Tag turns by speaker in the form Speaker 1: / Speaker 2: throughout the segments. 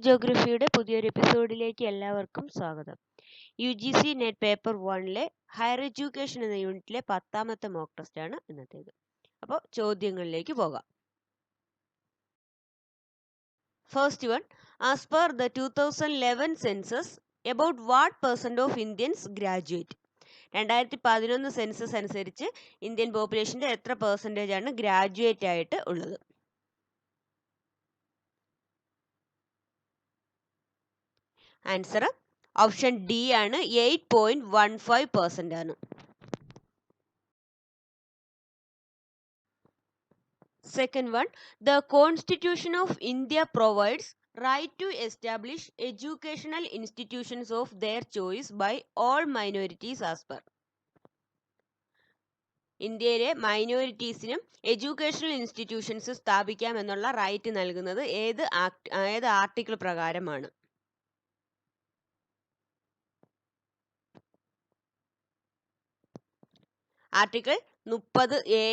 Speaker 1: ജോഗ്രഫിയുടെ പുതിയൊരു എപ്പിസോഡിലേക്ക് എല്ലാവർക്കും സ്വാഗതം. UGC നെറ്റ് പേപ്പർ 1-ലെ ഹയർ എഡ്യൂക്കേഷൻ എന്ന യൂണിറ്റിലെ 10ാമത്തെ മോക്ക് ടെസ്റ്റ് ആണ് ഇന്നത്തേത്. അപ്പോൾ ചോദ്യങ്ങളിലേക്ക് പോകാം. First one, as per the 2011 census about what percent of Indians graduate? 2011 census അനുസരിച്ച് ഇന്ത്യൻ പോപ്പുലേഷന്റെ എത്ര പെർസെൻറ്റേജ് ആണ് ഗ്രാജുവേറ്റ് ആയിട്ട് ഉള്ളത്? ആൻസർ ഓപ്ഷൻ ഡി ആണ്, 8.15% ആണ്. Second one, the constitution of India provides right to establish educational institutions of their choice by all minorities as per. ഇന്ത്യയിലെ മൈനോറിറ്റീസിനും educational institutions സ്ഥാപിക്കാം എന്നുള്ള റൈറ്റ് നൽകുന്നത് ഏത് ആർട്ടിക്കിൾ പ്രകാരമാണ്? ആർട്ടിക്കിൾ 30A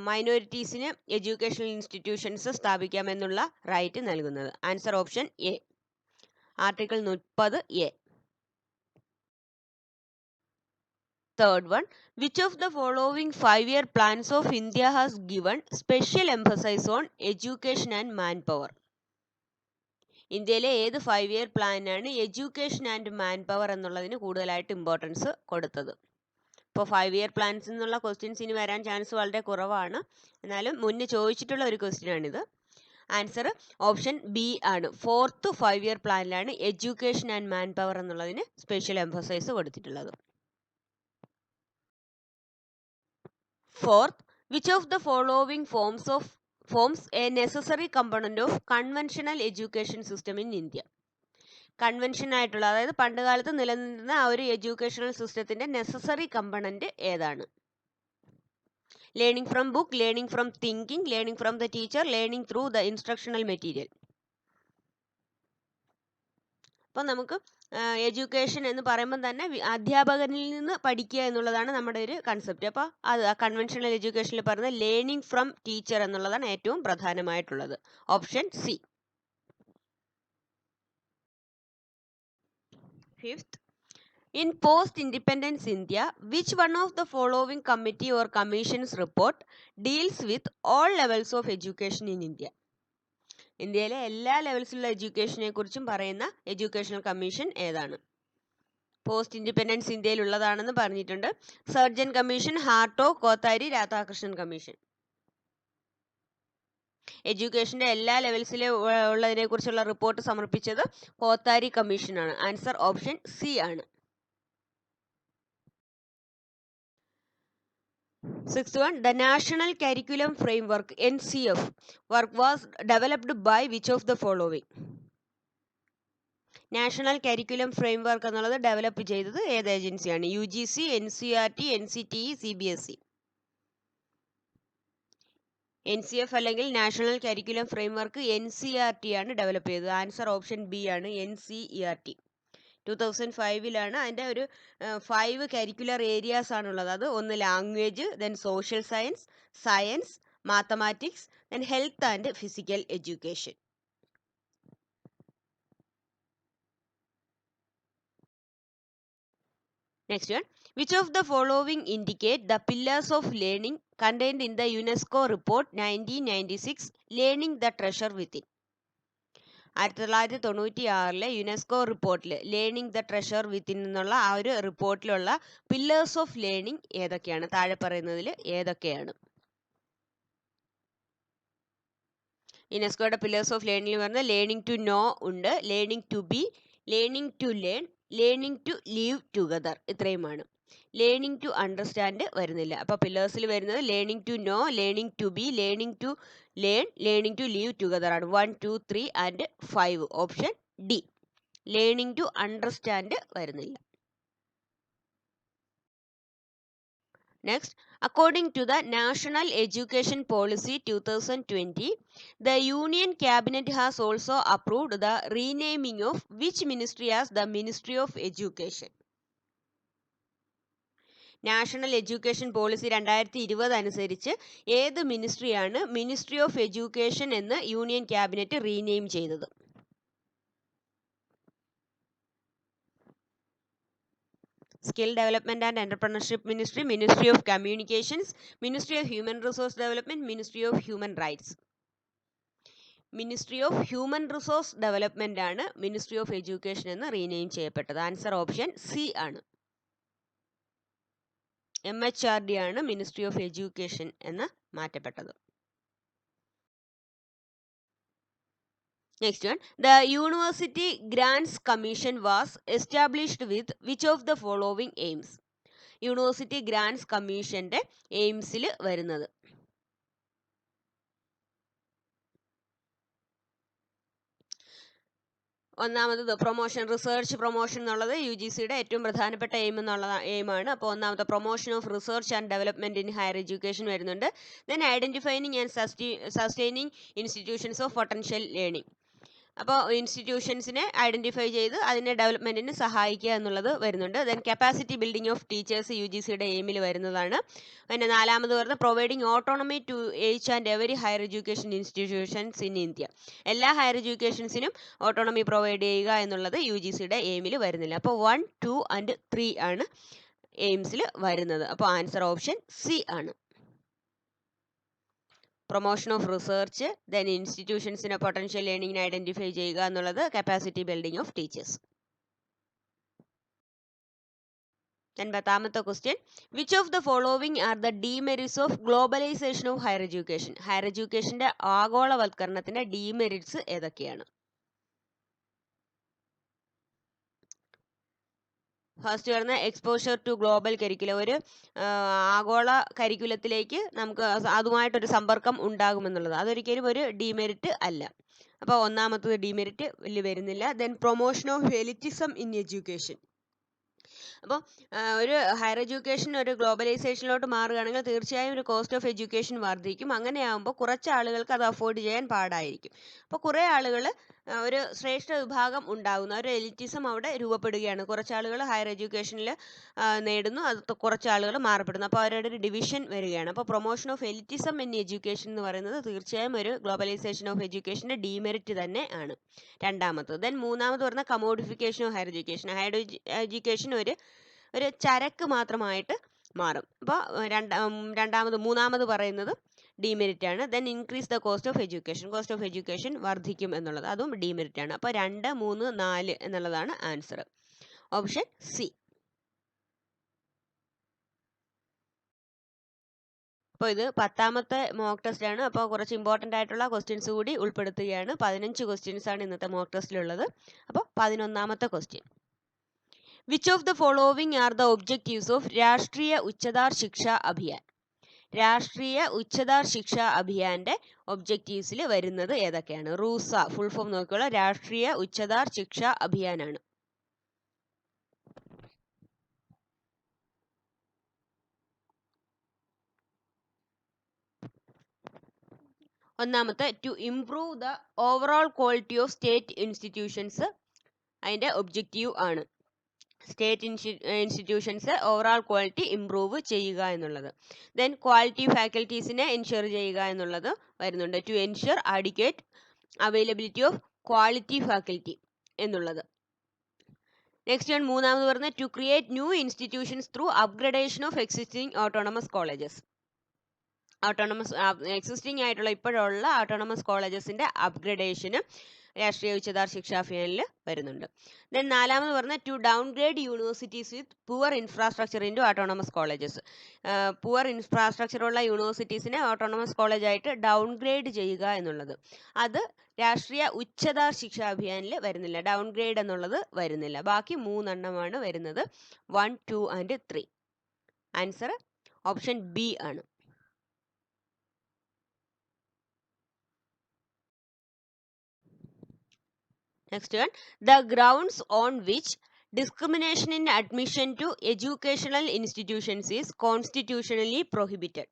Speaker 1: മൈനോറിറ്റീസിന് എഡ്യൂക്കേഷണൽ ഇൻസ്റ്റിറ്റ്യൂഷൻസ് സ്ഥാപിക്കാമെന്നുള്ള റൈറ്റ് നൽകുന്നത്. Answer option A, article 30A. Third one, which of the following 5-year plans of India has given special emphasise on education and man power? ഇന്ത്യയിലെ ഏത് 5-year പ്ലാനാണ് education and man power എന്നുള്ളതിന് കൂടുതലായിട്ട് importance കൊടുത്തത്? ഇപ്പോൾ 5-year plans എന്നുള്ള questions ഇനി വരാൻ ചാൻസ് വളരെ കുറവാണ്, എന്നാലും മുന്നേ ചോദിച്ചിട്ടുള്ള ഒരു ക്വസ്റ്റ്യൻ ആണിത്. ആൻസർ ഓപ്ഷൻ ബി ആണ്. 4th 5-year പ്ലാനിലാണ് എഡ്യൂക്കേഷൻ ആൻഡ് മാൻ പവർ എന്നുള്ളതിന് സ്പെഷ്യൽ എംഫസൈസ് കൊടുത്തിട്ടുള്ളത്. Fourth, which of the following forms a necessary component of conventional education system in India? Convention ആയിട്ടുള്ള, അതായത് പണ്ട് കാലത്ത് നിലനിന്നിരുന്ന ആ ഒരു എഡ്യൂക്കേഷണൽ സിസ്റ്റത്തിന്റെ നെസസറി കമ്പണന്റ് ഏതാണ്? Learning from book, learning from thinking, learning from the teacher, learning through the instructional material. അപ്പം നമുക്ക് എഡ്യൂക്കേഷൻ എന്ന് പറയുമ്പോൾ തന്നെ അധ്യാപകനിൽ നിന്ന് പഠിക്കുക എന്നുള്ളതാണ് നമ്മുടെ ഒരു കൺസെപ്റ്റ്. അപ്പോൾ അത് കൺവെൻഷണൽ എഡ്യൂക്കേഷനിൽ പറയുന്നത് ലേണിംഗ് ഫ്രം ടീച്ചർ എന്നുള്ളതാണ് ഏറ്റവും പ്രധാനമായിട്ടുള്ളത്. Option C. Fifth, in post-independence India, which one of the following committee or commission's report deals with all levels of education in India? ഇന്ത്യയിലെ എല്ലാ ലെവൽസിലുള്ള എഡ്യൂക്കേഷനെ കുറിച്ചും പറയുന്ന എഡ്യൂക്കേഷണൽ കമ്മീഷൻ ഏതാണ്? പോസ്റ്റ് ഇൻഡിപെൻഡൻസ് ഇന്ത്യയിൽ ഉള്ളതാണെന്ന് പറഞ്ഞിട്ടുണ്ട്. Sargent commission, Hartog, Kothari, Radhakrishnan commission. എഡ്യൂക്കേഷന്റെ എല്ലാ ലെവൽസിലെ ഉള്ളതിനെ കുറിച്ചുള്ള റിപ്പോർട്ട് സമർപ്പിച്ചത് കോത്താരി കമ്മീഷനാണ്. ആൻസർ ഓപ്ഷൻ സി ആണ്. Sixth one, the National Curriculum Framework (NCF) work was developed by which of the following? National curriculum framework എന്നുള്ളത് ഡെവലപ്പ് ചെയ്തത് ഏത് ഏജൻസിയാണ്? UGC, NCERT, NCTE, CBSE. NCF അല്ലെങ്കിൽ നാഷണൽ കരിക്കുലം ഫ്രെയിംവർക്ക് NCERT ആണ് develop ചെയ്തത്. Answer option B ആണ്, NCERT. 2005 അതിൻ്റെ ഒരു 5 കരിക്കുലർ ഏരിയാസ് ആണുള്ളത്. അത് ഒന്ന് language, then social science, science, mathematics, then health and physical education. Next one, which of the following indicate the pillars of learning contained in the UNESCO report 1996, Learning the Treasure Within? 1996 UNESCO റിപ്പോർട്ടിൽ learning the treasure within എന്നുള്ള ആ ഒരു റിപ്പോർട്ടിലുള്ള pillars of learning ഏതൊക്കെയാണ്? താഴെ പറയുന്നതിൽ ഏതൊക്കെയാണ്? യുനെസ്കോയുടെ pillars of learning പറഞ്ഞാൽ ലേണിംഗ് ടു നോ ഉണ്ട്, learning to be, learning to learn, learning to live together. ഇത്രയുമാണ്. ലേണിംഗ് ടു അണ്ടർസ്റ്റാൻഡ് വരുന്നില്ല. അപ്പോൾ പില്ലേഴ്സിൽ വരുന്നത് learning to know, learning to be, learning to learn, learning to live together ആണ്. 1, 2, 3 and 5. Option D. Learning to understand വരുന്നില്ല. Next, according to the National Education Policy 2020, the Union Cabinet has also approved the renaming of which ministry as the Ministry of Education? National education policy 2020 അനുസരിച്ച് ഏത് മിനിസ്ട്രിയാണ് ministry of education എന്ന് union cabinet rename ചെയ്തത്? Skill development and entrepreneurship ministry, ministry of communications, ministry of human resource development, ministry of human rights. Ministry of human resource development ആണ് ministry of education എന്ന് rename ചെയ്യപ്പെട്ടത്. Answer option C ആണ്. MHRD ആണ് ministry of education എന്ന് മാറ്റപ്പെട്ടത്. Next one, the University Grants Commission was established with which of the following aims? University grants കമ്മീഷന്റെ എയിംസിൽ വരുന്നത്. ഒന്നാമത് പ്രൊമോഷൻ, റിസർച്ച് പ്രൊമോഷൻ എന്നുള്ളത് UGCയുടെ ഏറ്റവും പ്രധാനപ്പെട്ട എയിമാണ്. അപ്പോൾ ഒന്നാമത്തെ promotion of research and development in higher education വരുന്നുണ്ട്. Then identifying and sustaining institutions of potential learning. അപ്പോൾ ഇൻസ്റ്റിറ്റ്യൂഷൻസിനെ ഐഡന്റിഫൈ ചെയ്ത് അതിൻ്റെ ഡെവലപ്മെന്റിന് സഹായിക്കുക എന്നുള്ളത് വരുന്നുണ്ട്. Then capacity building of teachers UGCയുടെ എയിമിൽ വരുന്നതാണ്. പിന്നെ നാലാമത് പറഞ്ഞ providing autonomy to each and every higher education institutions in India. എല്ലാ ഹയർ എഡ്യൂക്കേഷൻസിനും ഓട്ടോണമി പ്രൊവൈഡ് ചെയ്യുക എന്നുള്ളത് UGCയുടെ എയിമിൽ വരുന്നില്ല. അപ്പോൾ 1, 2 and 3 ആണ് എയിംസിൽ വരുന്നത്. അപ്പോൾ ആൻസർ ഓപ്ഷൻ സി ആണ്. പ്രൊമോഷൻ ഓഫ് റിസർച്ച്, ദെൻ ഇൻസ്റ്റിറ്റ്യൂഷൻസിനെ പൊട്ടൻഷ്യൽ ലേണിംഗിനെ ഐഡന്റിഫൈ ചെയ്യുക എന്നുള്ളത്, കപ്പാസിറ്റി ബിൽഡിംഗ് ഓഫ് ടീച്ചേഴ്സ്. 10ാമത്തെ question, which of the following are the demerits of globalisation of higher education? Higher എഡ്യൂക്കേഷന്റെ ആഗോളവൽക്കരണത്തിന്റെ ഡീമെറിറ്റ്സ് ഏതൊക്കെയാണ്? ഫസ്റ്റ് വരുന്ന എക്സ്പോഷർ ടു ഗ്ലോബൽ കരിക്കുലം. ഒരു ആഗോള കരിക്കുലത്തിലേക്ക് നമുക്ക് അതുമായിട്ടൊരു സമ്പർക്കം ഉണ്ടാകുമെന്നുള്ളത് അതൊരിക്കലും ഒരു ഡീമെറിറ്റ് അല്ല. അപ്പോൾ ഒന്നാമത്തത് ഡീമെറിറ്റ് വലിയ വരുന്നില്ല. Then promotion of elitism in education. അപ്പോൾ ഒരു ഹയർ എഡ്യൂക്കേഷൻ ഒരു ഗ്ലോബലൈസേഷനിലോട്ട് മാറുകയാണെങ്കിൽ തീർച്ചയായും ഒരു കോസ്റ്റ് ഓഫ് എഡ്യൂക്കേഷൻ വർദ്ധിക്കും. അങ്ങനെയാകുമ്പോൾ കുറച്ച് ആളുകൾക്ക് അത് അഫോർഡ് ചെയ്യാൻ പാടായിരിക്കും. അപ്പോൾ കുറേ ആളുകൾ ഒരു ശ്രേഷ്ഠ വിഭാഗം ഉണ്ടാകുന്നു, ഒരു എലിറ്റിസം അവിടെ രൂപപ്പെടുകയാണ്. കുറച്ച് ആളുകൾ ഹയർ എഡ്യൂക്കേഷനിൽ നേടുന്നു, അത് കുറച്ച് ആളുകൾ മാറപ്പെടുന്നു. അപ്പോൾ അവരുടെ ഒരു ഡിവിഷൻ വരികയാണ്. അപ്പോൾ promotion of elitism in education എന്ന് പറയുന്നത് തീർച്ചയായും ഒരു ഗ്ലോബലൈസേഷൻ ഓഫ് എഡ്യൂക്കേഷൻ്റെ ഡീമെറിറ്റ് തന്നെ ആണ്. രണ്ടാമത്തത്. ദെൻ മൂന്നാമത് പറഞ്ഞ commodification of higher education. Higher education ഒരു ചരക്ക് മാത്രമായിട്ട് മാറും. അപ്പോൾ മൂന്നാമത് പറയുന്നത് ഡീമെറിറ്റ് ആണ്. Then increase the cost of education. Cost of education വർദ്ധിക്കും എന്നുള്ളത് അതും ഡീമെറിറ്റ് ആണ്. അപ്പോൾ 2, 3, 4 എന്നുള്ളതാണ് ആൻസർ. Option C. അപ്പോൾ ഇത് 10ാമത്തെ മോക്ക് ടെസ്റ്റ് ആണ്. അപ്പോൾ കുറച്ച് ഇമ്പോർട്ടൻ്റ് ആയിട്ടുള്ള ക്വസ്റ്റ്യൻസ് കൂടി ഉൾപ്പെടുത്തുകയാണ്. 15 ക്വസ്റ്റ്യൻസ് ആണ് ഇന്നത്തെ മോക്ക് ടെസ്റ്റിലുള്ളത്. അപ്പോൾ 11ാമത്തെ question, which of the following are the objectives of Rashtriya Uchchatar ശിക്ഷ അഭിയാൻ? രാഷ്ട്രീയ ഉച്ചതാർ ശിക്ഷ അഭിയാന്റെ ഒബ്ജക്റ്റീവ്സിൽ വരുന്നത് ഏതൊക്കെയാണ്? റൂസ ഫുൾ ഫോം നോക്കിയുള്ള രാഷ്ട്രീയ ഉച്ചതാർ ശിക്ഷ അഭിയാനാണ്. ഒന്നാമത്തെ to improve the overall quality of state institutions അതിൻ്റെ ഒബ്ജക്റ്റീവ് ആണ്. State institutions overall quality improve ചെയ്യുക എന്നുള്ളത്. ദെൻ ക്വാളിറ്റി ഫാക്കൽറ്റീസിനെ എൻഷുർ ചെയ്യുക എന്നുള്ളത് വരുന്നുണ്ട്. To ensure adequate availability of quality faculty എന്നുള്ളത്. നെക്സ്റ്റ് ആണ് മൂന്നാമത് പറഞ്ഞത് to create new institutions through upgradation of existing autonomous colleges. Existing ആയിട്ടുള്ള ഇപ്പോഴുള്ള ഓട്ടോണമസ് കോളേജസിന്റെ അപ്ഗ്രഡേഷന് രാഷ്ട്രീയ ഉച്ചതാർ ശിക്ഷാ അഭിയാനിൽ വരുന്നുണ്ട്. ദെൻ നാലാമത് പറഞ്ഞാൽ to downgrade universities with poor infrastructure in to autonomous colleges. Poor ഇൻഫ്രാസ്ട്രക്ചറുള്ള യൂണിവേഴ്സിറ്റീസിനെ ഓട്ടോണമസ് കോളേജായിട്ട് ഡൗൺഗ്രേഡ് ചെയ്യുക എന്നുള്ളത് അത് രാഷ്ട്രീയ ഉച്ചതാർ ശിക്ഷാ അഭിയാനിൽ വരുന്നില്ല. ഡൗൺഗ്രേഡ് എന്നുള്ളത് വരുന്നില്ല. ബാക്കി 3 വരുന്നത്. 1, 2 and 3. ആൻസർ ഓപ്ഷൻ ബി ആണ്. Next one, the grounds on which discrimination in admission to educational institutions is constitutionally prohibited.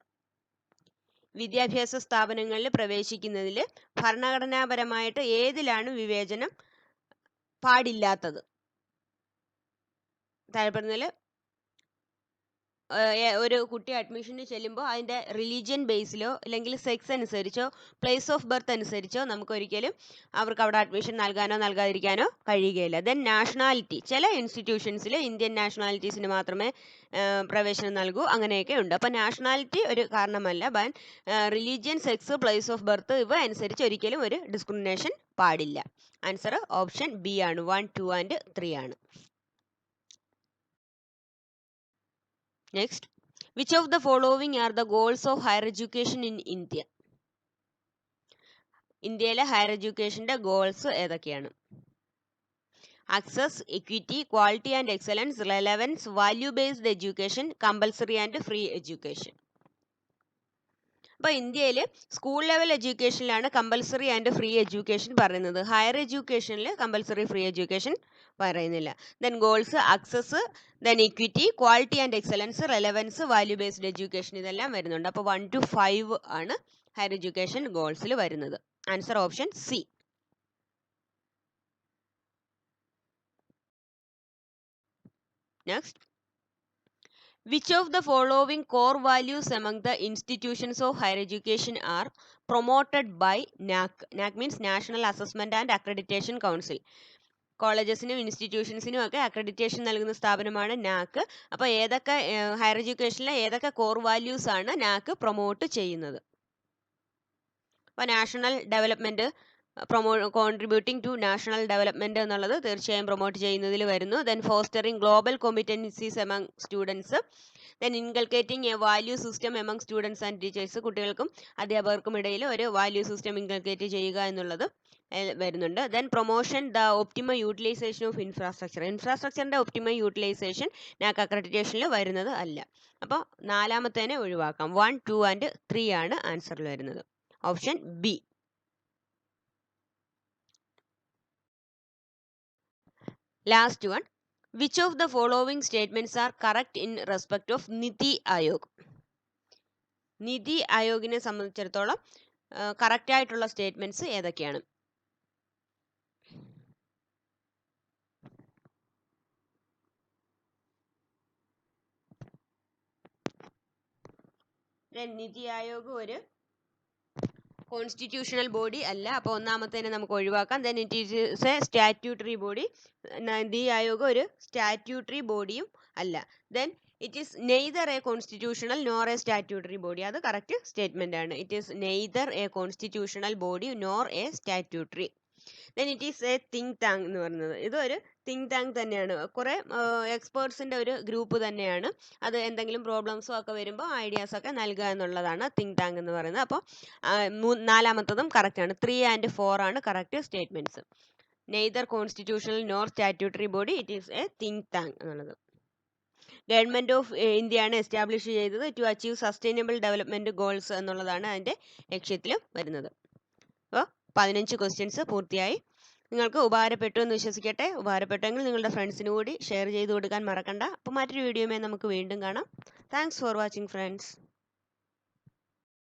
Speaker 1: വിദ്യാഭ്യാസ സ്ഥാപനങ്ങളിൽ പ്രവേശിക്കുന്നതിൽ ഭരണഘടനാപരമായിട്ട് ഏതിലാണ് വിവേചനം പാടില്ലാത്തത്? താഴെപ്പറഞ്ഞതിൽ ഒരു കുട്ടി അഡ്മിഷന് ചെല്ലുമ്പോൾ അതിൻ്റെ റിലീജിയൻ ബേസിലോ അല്ലെങ്കിൽ സെക്സ് അനുസരിച്ചോ പ്ലേസ് ഓഫ് ബർത്ത് അനുസരിച്ചോ നമുക്കൊരിക്കലും അവർക്ക് അവിടെ അഡ്മിഷൻ നൽകാനോ നൽകാതിരിക്കാനോ കഴിയുകയില്ല. ദെൻ നാഷണാലിറ്റി, ചില ഇൻസ്റ്റിറ്റ്യൂഷൻസിൽ ഇന്ത്യൻ നാഷണാലിറ്റീസിന് മാത്രമേ പ്രവേശനം നൽകൂ, അങ്ങനെയൊക്കെ ഉണ്ട്. അപ്പോൾ നാഷണാലിറ്റി ഒരു കാരണമല്ല, but religion, sex, place of birth ഇവ അനുസരിച്ച് ഒരിക്കലും ഒരു ഡിസ്ക്രിമിനേഷൻ പാടില്ല. ആൻസർ ഓപ്ഷൻ ബി ആണ്. 1, 2 ആൻഡ് 3 ആണ്. Next, which of the following are the goals of higher education in India? ഇന്ത്യയിലെ ഹയർ എഡ്യൂക്കേഷൻ്റെ ഗോൾസ് ഏതൊക്കെയാണ്? Access, equity, quality and excellence, relevance, value based education, compulsory and free education. അപ്പോൾ ഇന്ത്യയിൽ school level എഡ്യൂക്കേഷനിലാണ് compulsory and free education പറയുന്നത്. Higher എഡ്യൂക്കേഷനിൽ compulsory free education പറയുന്നില്ല. Then goals access, then equity, quality and excellence, relevance, value based education ഇതെല്ലാം വരുന്നുണ്ട്. അപ്പോൾ 1 to 5 ആണ് ഹയർ എഡ്യൂക്കേഷൻ ഗോൾസിൽ വരുന്നത്. Answer option C. Next, which of the following core values among the institutions of higher education are promoted by NAAC? NAAC means National Assessment and Accreditation Council. കോളേജസിനും ഇൻസ്റ്റിറ്റ്യൂഷൻസിനും ഒക്കെ accreditation നൽകുന്ന സ്ഥാപനമാണ് നാക്ക്. അപ്പോൾ ഏതൊക്കെ higher എഡ്യൂക്കേഷനിലെ ഏതൊക്കെ core values ആണ് നാക്ക് promote ചെയ്യുന്നത്? അപ്പോൾ national development, contributing to national development എന്നുള്ളത് തീർച്ചയായും പ്രൊമോട്ട് ചെയ്യുന്നതിൽ വരുന്നു. Then fostering global competencies among students, then inculcating a value system among students and teachers, കുട്ടികൾക്കും അധ്യാപകർക്കും ഇടയിൽ ഒരു വാല്യൂ സിസ്റ്റം ഇൻകൾക്കേറ്റ് ചെയ്യുക എന്നുള്ളത് വരുന്നുണ്ട്. Then promotion the optimum utilisation of ഇൻഫ്രാസ്ട്രക്ചറിൻ്റെ ഒപ്റ്റിമം യൂട്ടിലൈസേഷൻ നാക്ക് അക്രഡിറ്റേഷനിൽ വരുന്നത് അല്ല. അപ്പോൾ നാലാമത്തേനെ ഒഴിവാക്കാം. 1, 2 ആൻഡ് 3 ആണ് ആൻസറിൽ വരുന്നത്. Option B. Last one, which of the following statements are correct in respect of NITI Aayog? NITI ആയോഗിനെ സംബന്ധിച്ചിടത്തോളം കറക്റ്റ് ആയിട്ടുള്ള സ്റ്റേറ്റ്മെന്റ്സ് ഏതൊക്കെയാണ്? നിതി ആയോഗ് ഒരു കോൺസ്റ്റിറ്റ്യൂഷണൽ ബോഡി അല്ല. അപ്പോൾ ഒന്നാമത്തേനെ നമുക്ക് ഒഴിവാക്കാം. Then it is A statutory body. NITI Aayog ഒരു സ്റ്റാറ്റ്യൂട്ടറി ബോഡിയും അല്ല. Then it is neither A constitutional nor A statutory body. അത് കറക്റ്റ് സ്റ്റേറ്റ്മെന്റ് ആണ്. It is neither A constitutional body nor A statutory. Then it is a think tank എന്ന് പറയുന്നത്. ഇതൊരു think tank തന്നെയാണ്. കുറേ എക്സ്പേർട്സിൻ്റെ ഒരു ഗ്രൂപ്പ് തന്നെയാണ്. അത് എന്തെങ്കിലും പ്രോബ്ലംസോ ഒക്കെ വരുമ്പോൾ ഐഡിയാസൊക്കെ നൽകുക എന്നുള്ളതാണ് തിങ്ക് ടാങ്ക് എന്ന് പറയുന്നത്. അപ്പോൾ നാലാമത്തതും കറക്റ്റാണ്. 3 and 4 ആണ് correct statements. Neither constitutional nor statutory body, it is a think tank എന്നുള്ളത്. ഗവൺമെൻറ് ഓഫ് ഇന്ത്യയാണ് എസ്റ്റാബ്ലിഷ് ചെയ്തത് to achieve sustainable development goals എന്നുള്ളതാണ് അതിൻ്റെ ലക്ഷ്യത്തിലും വരുന്നത്. അപ്പോൾ 15 ക്വസ്റ്റ്യൻസ് പൂർത്തിയായി. നിങ്ങൾക്ക് ഉപകാരപ്പെട്ടു എന്ന് വിശ്വസിക്കട്ടെ. ഉപകാരപ്പെട്ടെങ്കിൽ നിങ്ങളുടെ ഫ്രണ്ട്സിന് കൂടി ഷെയർ ചെയ്ത് കൊടുക്കാൻ മറക്കണ്ട. അപ്പോൾ മറ്റൊരു വീഡിയോയുമായി നമുക്ക് വീണ്ടും കാണാം. Thanks for watching friends.